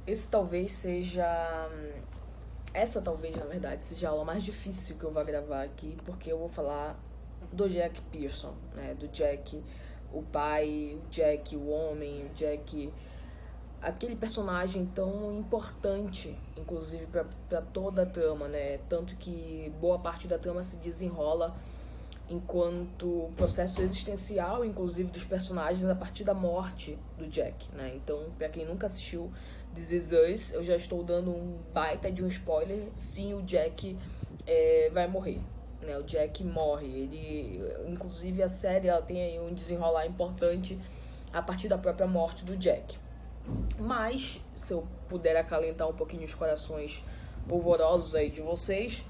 Esse talvez seja. Essa talvez, na verdade, seja a aula mais difícil que eu vou gravar aqui, porque eu vou falar do Jack Pearson, né? Do Jack, o pai, o Jack, o homem, o Jack. Aquele personagem tão importante, inclusive, para toda a trama, né? Tanto que boa parte da trama se desenrola enquanto processo existencial, inclusive, dos personagens a partir da morte do Jack, né? Então, pra quem nunca assistiu This Is Us, eu já estou dando um baita de um spoiler. Sim, o Jack vai morrer, né? O Jack morre. Ele, inclusive, a série ela tem aí um desenrolar importante a partir da própria morte do Jack. Mas, se eu puder acalentar um pouquinho os corações polvorosos aí de vocês,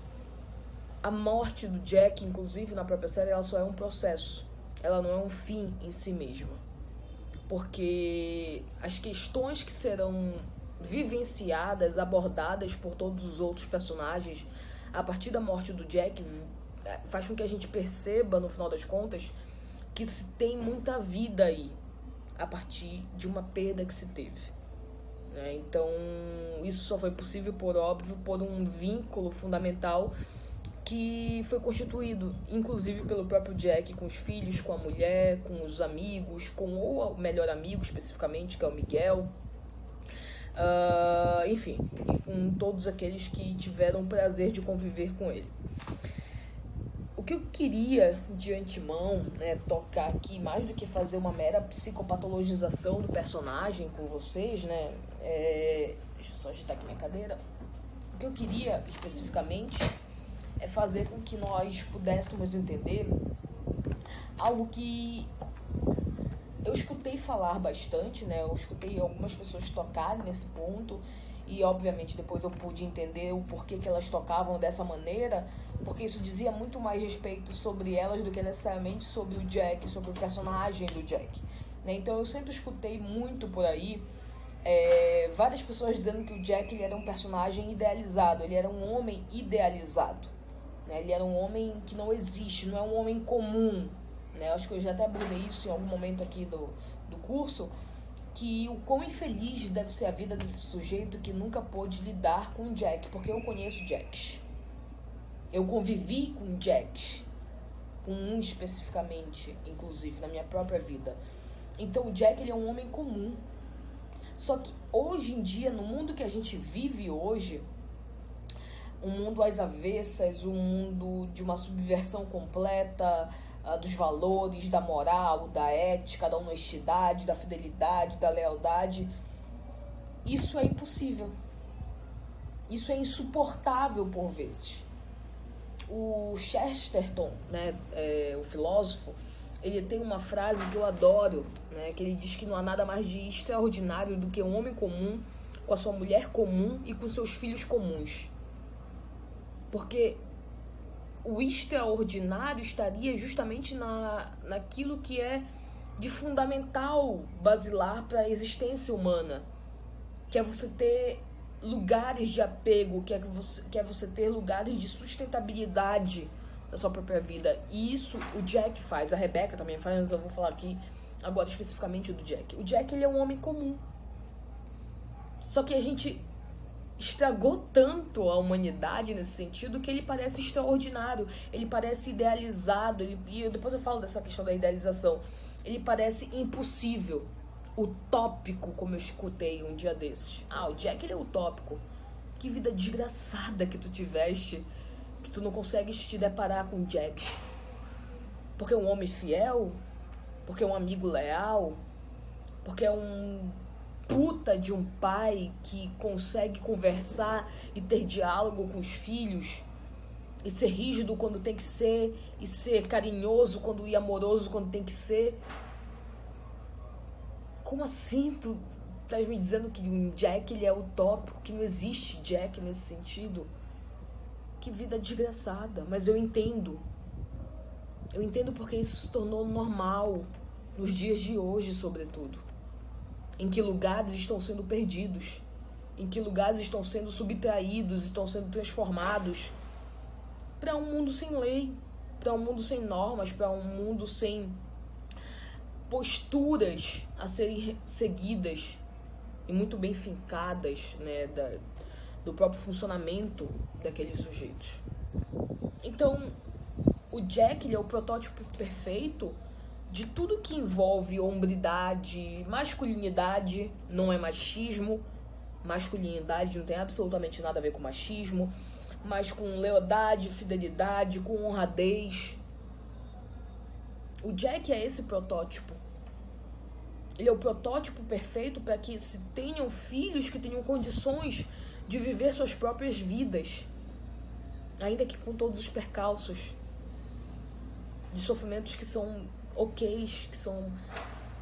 a morte do Jack, inclusive na própria série, ela só é um processo. Ela não é um fim em si mesma. Porque as questões que serão vivenciadas, abordadas por todos os outros personagens a partir da morte do Jack faz com que a gente perceba, no final das contas, que se tem muita vida aí a partir de uma perda que se teve. Então, isso só foi possível, por óbvio, por um vínculo fundamental que foi constituído, inclusive, pelo próprio Jack com os filhos, com a mulher, com os amigos, com o melhor amigo especificamente, que é o Miguel. Enfim, e com todos aqueles que tiveram o prazer de conviver com ele. O que eu queria de antemão, né, tocar aqui, mais do que fazer uma mera psicopatologização do personagem com vocês, né, deixa eu só agitar aqui minha cadeira. O que eu queria especificamente é fazer com que nós pudéssemos entender algo que eu escutei falar bastante, né? Eu escutei algumas pessoas tocarem nesse ponto e, obviamente, depois eu pude entender o porquê que elas tocavam dessa maneira, porque isso dizia muito mais respeito sobre elas do que necessariamente sobre o Jack, sobre o personagem do Jack, né? Então eu sempre escutei muito por aí várias pessoas dizendo que o Jack ele era um personagem idealizado, ele era um homem idealizado. Ele era um homem que não existe, não é um homem comum, né? Acho que eu já até abordei isso em algum momento aqui do curso, que o quão infeliz deve ser a vida desse sujeito que nunca pôde lidar com o Jack, porque eu conheço Jacks. Eu convivi com Jacks, com um especificamente, inclusive, na minha própria vida. Então o Jack ele é um homem comum. Só que hoje em dia, no mundo que a gente vive hoje, um mundo às avessas, um mundo de uma subversão completa dos valores, da moral, da ética, da honestidade, da fidelidade, da lealdade. Isso é impossível. Isso é insuportável por vezes. O Chesterton, né, o filósofo, ele tem uma frase que eu adoro, né, que ele diz que não há nada mais de extraordinário do que um homem comum com a sua mulher comum e com seus filhos comuns. Porque o extraordinário estaria justamente naquilo que é de fundamental, basilar para a existência humana, que é você ter lugares de apego, que é você ter lugares de sustentabilidade da sua própria vida. E isso o Jack faz, a Rebecca também faz, mas eu vou falar aqui agora especificamente do Jack. O Jack ele é um homem comum. Só que a gente estragou tanto a humanidade nesse sentido que ele parece extraordinário, ele parece idealizado, e depois eu falo dessa questão da idealização, ele parece impossível, utópico, como eu escutei um dia desses. O Jack ele é utópico. Que vida desgraçada que tu tiveste, que tu não consegues te deparar com Jack. Porque é um homem fiel? Porque é um amigo leal? Porque é um puta de um pai que consegue conversar e ter diálogo com os filhos e ser rígido quando tem que ser e ser carinhoso e amoroso quando tem que ser? Como assim tu estás me dizendo que um Jack ele é utópico, que não existe Jack nesse sentido? Que vida desgraçada. Mas eu entendo porque isso se tornou normal nos dias de hoje, sobretudo. Em que lugares estão sendo perdidos, em que lugares estão sendo subtraídos, estão sendo transformados para um mundo sem lei, para um mundo sem normas, para um mundo sem posturas a serem seguidas, e muito bem fincadas, né, do próprio funcionamento daqueles sujeitos. Então, o Jack, ele é o protótipo perfeito de tudo que envolve hombridade, masculinidade, não é machismo. Masculinidade não tem absolutamente nada a ver com machismo, mas com lealdade, fidelidade, com honradez. O Jack é esse protótipo. Ele é o protótipo perfeito para que se tenham filhos que tenham condições de viver suas próprias vidas, ainda que com todos os percalços, de sofrimentos que são ok's, que são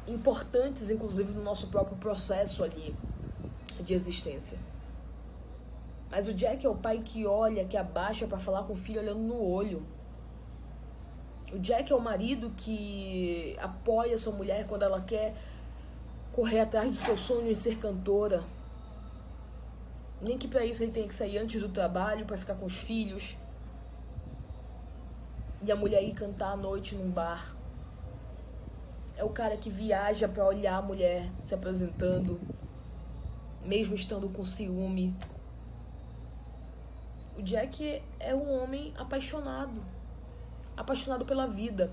importantes, inclusive, no nosso próprio processo ali de existência. Mas o Jack é o pai que olha, que abaixa para falar com o filho olhando no olho. O Jack é o marido que apoia sua mulher quando ela quer correr atrás do seu sonho em ser cantora. Nem que para isso ele tenha que sair antes do trabalho para ficar com os filhos. E a mulher ir cantar à noite num bar. É o cara que viaja para olhar a mulher se apresentando, mesmo estando com ciúme. O Jack é um homem apaixonado. Apaixonado pela vida.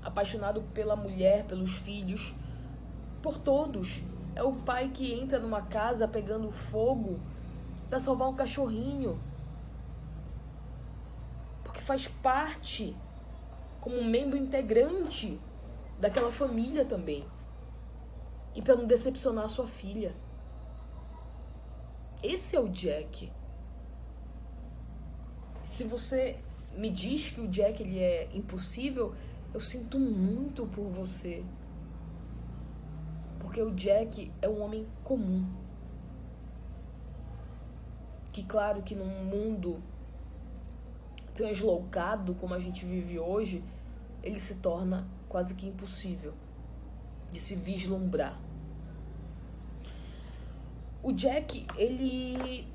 Apaixonado pela mulher, pelos filhos, por todos. É o pai que entra numa casa pegando fogo para salvar um cachorrinho. Porque faz parte, como um membro integrante daquela família também. E para não decepcionar a sua filha. Esse é o Jack. Se você me diz que o Jack ele é impossível, eu sinto muito por você. Porque o Jack é um homem comum. Que claro que num mundo translocado como a gente vive hoje, ele se torna quase que impossível de se vislumbrar. O Jack, ele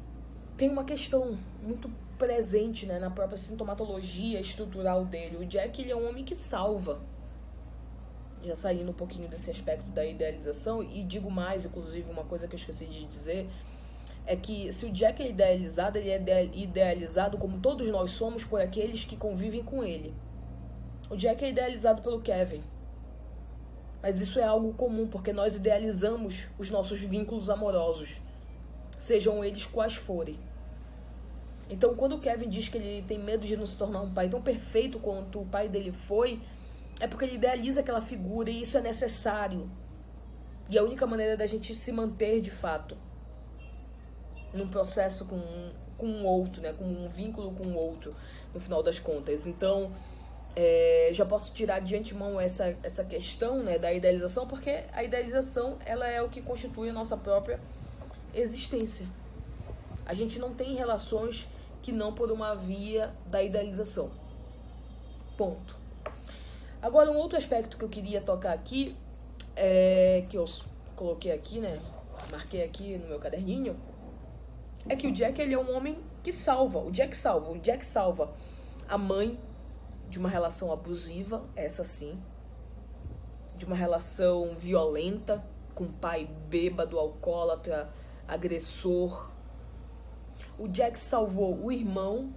tem uma questão muito presente, né, na própria sintomatologia estrutural dele. O Jack, ele é um homem que salva. Já saindo um pouquinho desse aspecto da idealização, e digo mais, inclusive, uma coisa que eu esqueci de dizer, é que se o Jack é idealizado, ele é idealizado como todos nós somos por aqueles que convivem com ele. O Jack é idealizado pelo Kevin. Mas isso é algo comum, porque nós idealizamos os nossos vínculos amorosos, sejam eles quais forem. Então, quando o Kevin diz que ele tem medo de não se tornar um pai tão perfeito quanto o pai dele foi, é porque ele idealiza aquela figura e isso é necessário. E a única maneira da gente se manter, de fato, num processo com um outro, né, com um vínculo com o outro, no final das contas. Então, já posso tirar de antemão essa questão, né, da idealização, porque a idealização ela é o que constitui a nossa própria existência. A gente não tem relações que não por uma via da idealização. Ponto. Agora, um outro aspecto que eu queria tocar aqui, que eu coloquei aqui, né, marquei aqui no meu caderninho, é que o Jack, ele é um homem que salva. O Jack salva a mãe de uma relação abusiva, essa sim, de uma relação violenta, com pai bêbado, alcoólatra, agressor. O Jack salvou o irmão.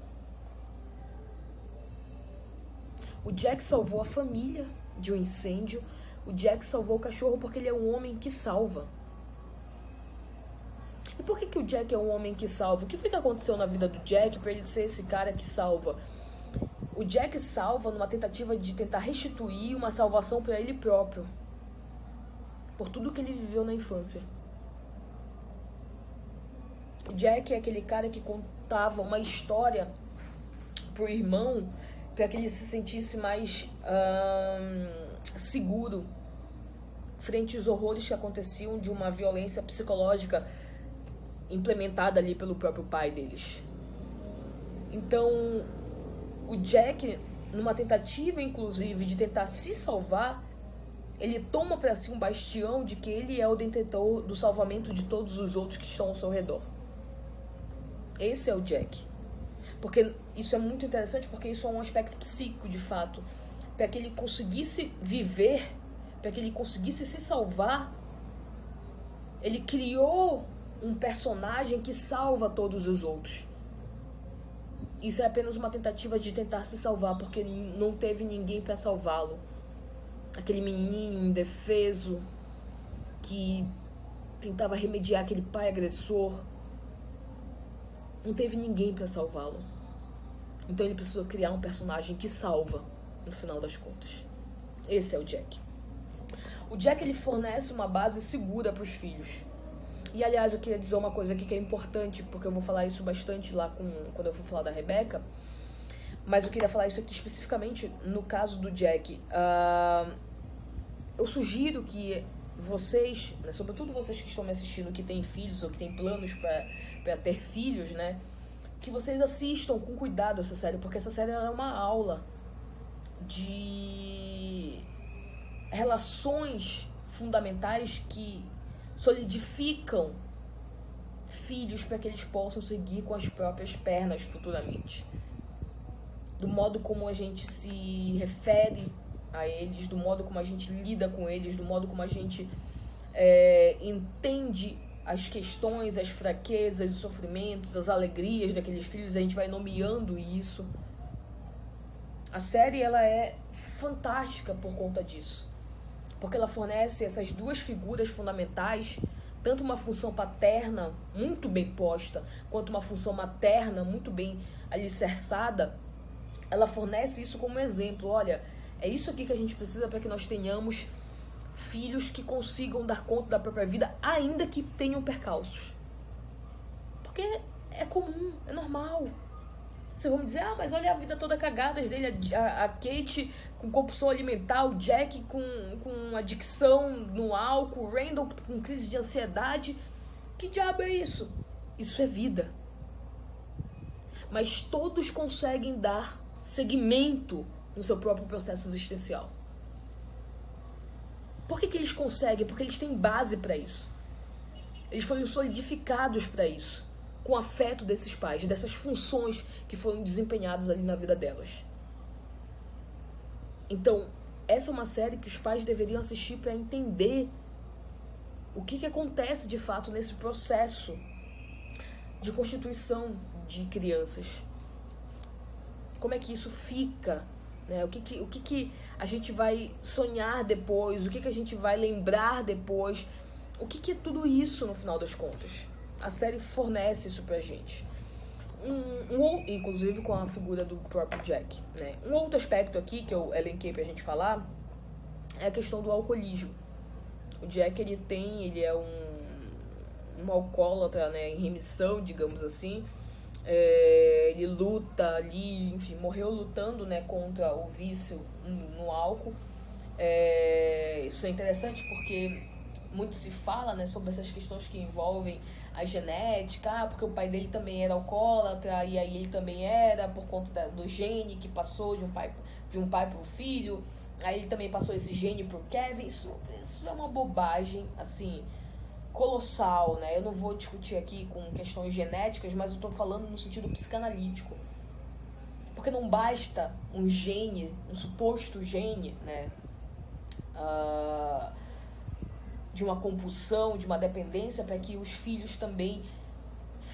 O Jack salvou a família de um incêndio. O Jack salvou o cachorro porque ele é um homem que salva. E por que o Jack é um homem que salva? O que foi que aconteceu na vida do Jack para ele ser esse cara que salva? O Jack salva numa tentativa de tentar restituir uma salvação para ele próprio, por tudo que ele viveu na infância. O Jack é aquele cara que contava uma história pro irmão para que ele se sentisse mais seguro frente aos horrores que aconteciam de uma violência psicológica implementada ali pelo próprio pai deles. Então, o Jack, numa tentativa, inclusive, de tentar se salvar, ele toma para si um bastião de que ele é o detentor do salvamento de todos os outros que estão ao seu redor. Esse é o Jack. Porque isso é muito interessante, porque isso é um aspecto psíquico, de fato. Para que ele conseguisse viver, para que ele conseguisse se salvar, Ele criou um personagem que salva todos os outros. Isso é apenas uma tentativa de tentar se salvar, porque não teve ninguém para salvá-lo. Aquele menininho indefeso que tentava remediar aquele pai agressor. Não teve ninguém para salvá-lo. Então ele precisou criar um personagem que salva, no final das contas. Esse é o Jack. O Jack, ele fornece uma base segura para os filhos. E, aliás, eu queria dizer uma coisa aqui que é importante, porque eu vou falar isso bastante lá quando eu for falar da Rebecca. Mas eu queria falar isso aqui especificamente no caso do Jack. Eu sugiro que vocês, né, sobretudo vocês que estão me assistindo, que têm filhos ou que têm planos para ter filhos, né, que vocês assistam com cuidado essa série, porque essa série é uma aula de relações fundamentais que solidificam filhos para que eles possam seguir com as próprias pernas futuramente. Do modo como a gente se refere a eles, do modo como a gente lida com eles, do modo como a gente entende as questões, as fraquezas, os sofrimentos, as alegrias daqueles filhos, a gente vai nomeando isso. A série, ela é fantástica por conta disso, porque ela fornece essas duas figuras fundamentais, tanto uma função paterna muito bem posta, quanto uma função materna muito bem alicerçada. Ela fornece isso como exemplo. Olha, é isso aqui que a gente precisa para que nós tenhamos filhos que consigam dar conta da própria vida, ainda que tenham percalços. Porque é comum, é normal. Vocês vão me dizer, mas olha a vida toda cagada dele, a Kate com compulsão alimentar, o Jack com adicção no álcool, o Randall com crise de ansiedade. Que diabo é isso? Isso é vida. Mas todos conseguem dar seguimento no seu próprio processo existencial. Por que eles conseguem? Porque eles têm base para isso. Eles foram solidificados para isso, com o afeto desses pais, dessas funções que foram desempenhadas ali na vida delas. Então, essa é uma série que os pais deveriam assistir para entender o que acontece de fato nesse processo de constituição de crianças. Como é que isso fica, né? O que a gente vai sonhar depois, o que a gente vai lembrar depois, o que é tudo isso no final das contas. A série fornece isso pra gente. Inclusive com a figura do próprio Jack, né? Um outro aspecto aqui que eu elenquei pra gente falar é a questão do alcoolismo. O Jack, ele é um alcoólatra, né, em remissão, digamos assim. Ele luta ali, enfim, morreu lutando, né, contra o vício no álcool. Isso é interessante porque muito se fala, né, sobre essas questões que envolvem a genética, porque o pai dele também era alcoólatra, e aí ele também era, por conta do gene que passou de um pai para o filho, aí ele também passou esse gene pro Kevin. Isso é uma bobagem, assim, colossal, né? Eu não vou discutir aqui com questões genéticas, mas eu tô falando no sentido psicanalítico. Porque não basta um gene, um suposto gene, né? De uma compulsão, de uma dependência, para que os filhos também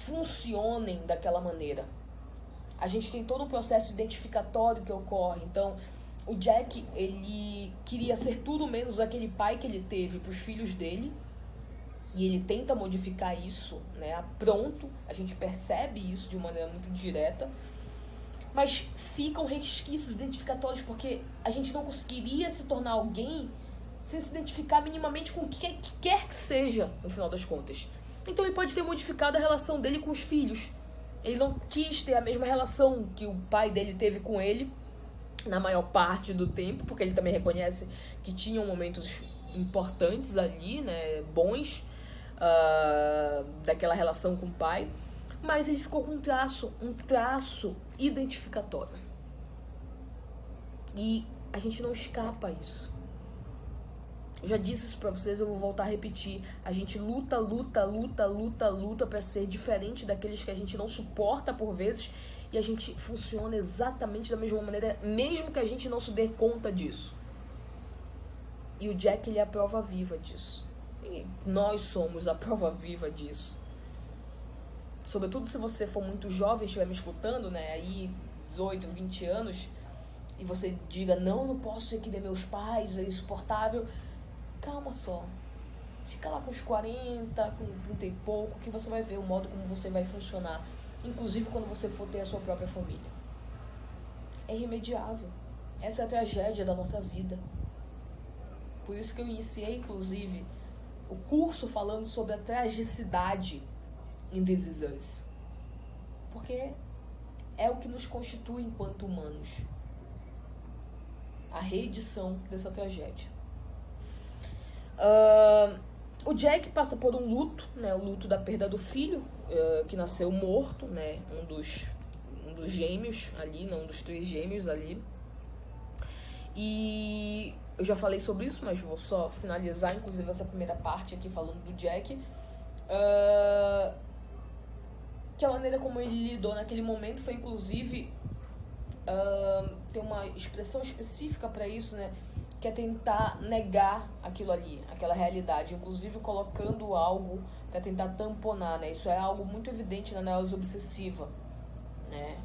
funcionem daquela maneira. A gente tem todo um processo identificatório que ocorre. Então, o Jack, ele queria ser tudo menos aquele pai que ele teve para os filhos dele, e ele tenta modificar isso, né? Pronto, a gente percebe isso de maneira muito direta, mas ficam resquícios identificatórios, porque a gente não conseguiria se tornar alguém sem se identificar minimamente com o que quer que seja, no final das contas. Então ele pode ter modificado a relação dele com os filhos. Ele não quis ter a mesma relação que o pai dele teve com ele, na maior parte do tempo, porque ele também reconhece que tinham momentos importantes ali, né, bons, daquela relação com o pai, mas ele ficou com um traço identificatório. E a gente não escapa a isso. Eu já disse isso pra vocês, eu vou voltar a repetir. A gente luta pra ser diferente daqueles que a gente não suporta por vezes, e a gente funciona exatamente da mesma maneira, mesmo que a gente não se dê conta disso. E o Jack, ele é a prova viva disso. E nós somos a prova viva disso. Sobretudo se você for muito jovem e estiver me escutando, né, aí 18, 20 anos, e você diga, não posso ser que nem meus pais, é insuportável. Calma só. Fica lá com os 40, com 30 e pouco, que você vai ver o modo como você vai funcionar. Inclusive quando você for ter a sua própria família. É irremediável. Essa é a tragédia da nossa vida. Por isso que eu iniciei, inclusive, o curso falando sobre a tragicidade em This Is Us. Porque é o que nos constitui enquanto humanos. A reedição dessa tragédia. O Jack passa por um luto, né, o luto da perda do filho, que nasceu morto, né, um dos gêmeos ali, não, um dos 3 gêmeos ali. E eu já falei sobre isso, mas vou só finalizar, inclusive, essa primeira parte aqui falando do Jack. Que a maneira como ele lidou naquele momento foi, inclusive, tem uma expressão específica para isso, né? Que é tentar negar aquilo ali, aquela realidade, inclusive colocando algo para tentar tamponar, né? Isso é algo muito evidente na neurose obsessiva, né?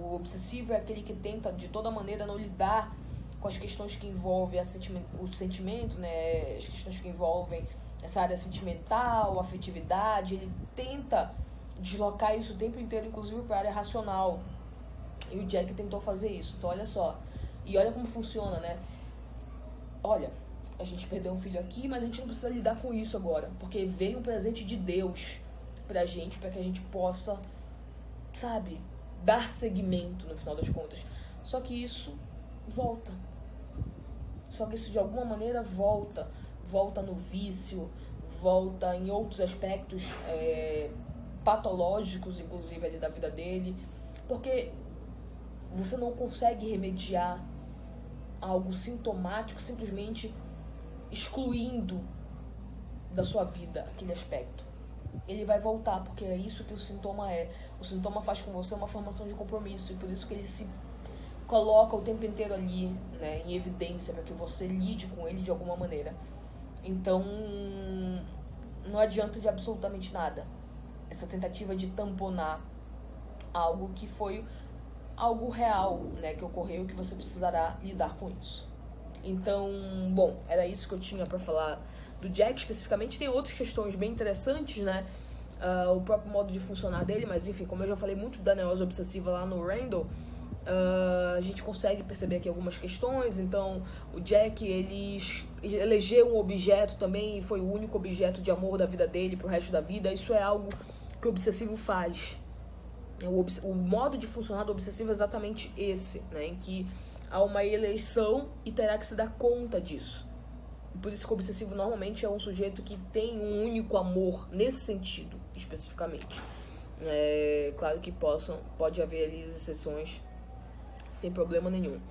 O obsessivo é aquele que tenta de toda maneira não lidar com as questões que envolvem o sentimento, né? As questões que envolvem essa área sentimental, afetividade. Ele tenta deslocar isso o tempo inteiro, inclusive para a área racional. E o Jack tentou fazer isso. Então olha só, e olha como funciona, né? Olha, a gente perdeu um filho aqui, mas a gente não precisa lidar com isso agora, porque veio um presente de Deus pra gente, pra que a gente possa, sabe, dar seguimento no final das contas. Só que isso volta. Só que isso de alguma maneira volta. Volta no vício, volta em outros aspectos patológicos, inclusive, ali da vida dele. Porque você não consegue remediar algo sintomático simplesmente excluindo da sua vida aquele aspecto. Ele vai voltar, porque é isso que o sintoma é. O sintoma faz com você uma formação de compromisso, e por isso que ele se coloca o tempo inteiro ali, né, em evidência, para que você lide com ele de alguma maneira. Então, não adianta de absolutamente nada essa tentativa de tamponar algo que foi algo real, né, que ocorreu, que você precisará lidar com isso. Então, bom, era isso que eu tinha pra falar do Jack especificamente. Tem outras questões bem interessantes, né, o próprio modo de funcionar dele, mas enfim, como eu já falei muito da neurose obsessiva lá no Randall, a gente consegue perceber aqui algumas questões. Então, o Jack, ele elegeu um objeto também, e foi o único objeto de amor da vida dele pro resto da vida. Isso é algo que o obsessivo faz. O modo de funcionar do obsessivo é exatamente esse, né, em que há uma eleição e terá que se dar conta disso. Por isso que o obsessivo normalmente é um sujeito que tem um único amor, nesse sentido, especificamente. Claro que pode haver ali exceções sem problema nenhum.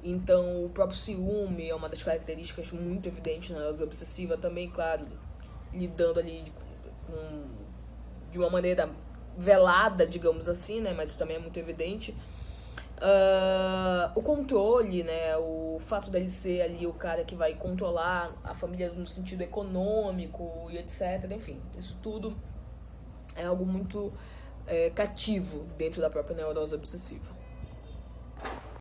Então, o próprio ciúme é uma das características muito evidentes na neurose obsessiva também, claro, lidando ali de uma maneira velada, digamos assim, né? Mas isso também é muito evidente. O controle, né? O fato dele ser ali o cara que vai controlar a família no sentido econômico e etc. Enfim, isso tudo é algo muito cativo dentro da própria neurose obsessiva.